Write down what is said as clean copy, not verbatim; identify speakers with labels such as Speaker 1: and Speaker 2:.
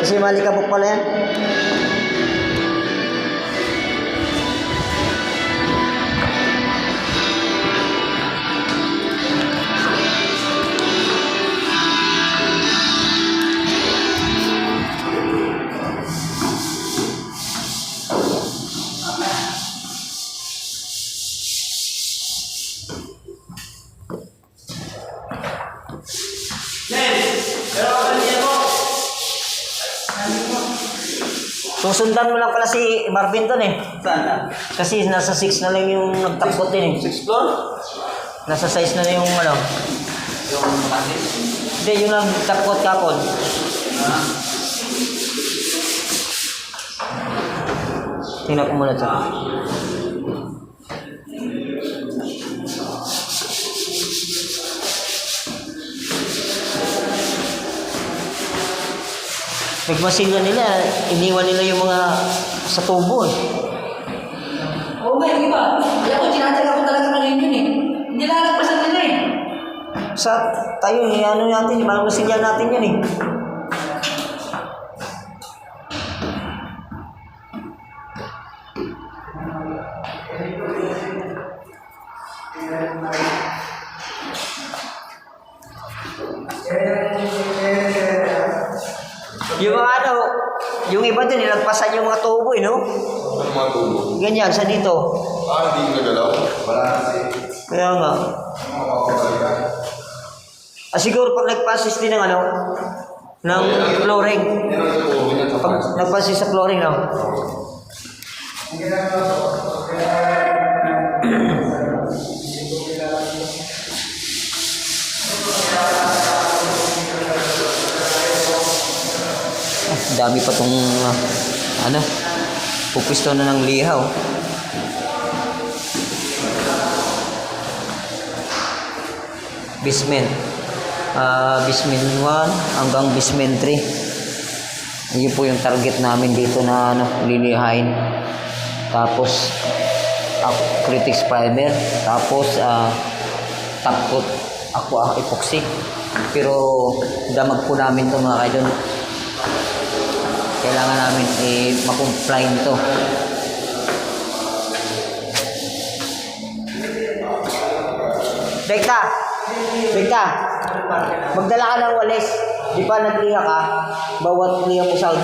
Speaker 1: Kasi malikabok pala yan. Susundan mo lang pala si Marvin doon eh.
Speaker 2: Saan na?
Speaker 1: Kasi nasa 6 na lang yung nagtakot din eh.
Speaker 2: 6th floor?
Speaker 1: Nasa 6 na lang yung ano.
Speaker 2: Yung matis?
Speaker 1: Hindi, yung nagtakot kapon.
Speaker 2: Ah.
Speaker 1: Tingnan ko muna ito. Nagmasilya nila, iniwan nila yung mga sa tubo eh.
Speaker 3: Oo nga, yung iba. Kaya ako, tinataga ko talaga kanina yun eh. Nilalagpasan nila eh.
Speaker 1: Sa tayo, ano natin, parang masilya natin yan eh. Yung mga ano, yung iba din, nilagpasan yung mga tubo eh, no?
Speaker 4: Ano mga tubo?
Speaker 1: Ganyan, sa dito.
Speaker 4: Hindi nagalaw? Wala kasi.
Speaker 1: Kaya nga.
Speaker 4: Ano makakabalikan?
Speaker 1: Siguro pag nagpasis din ng ano, ng flooring.
Speaker 4: Yan ang tubo, yan sa
Speaker 1: Pag nagpasis sa flooring, no? Dami pa tong ano, pupisto na ng lihaw. Basement. Basement 1 hanggang basement 3. Yun po yung target namin dito na ano, lilihain. Tapos critics primer, tapos top coat aqua epoxy. Pero damag po namin 'to mga kaidol. Kailangan namin ma-comply nito. Bekta! Bekta! Magdala ka ng walis. Di ba nagliha ka? Bawat liha mo sa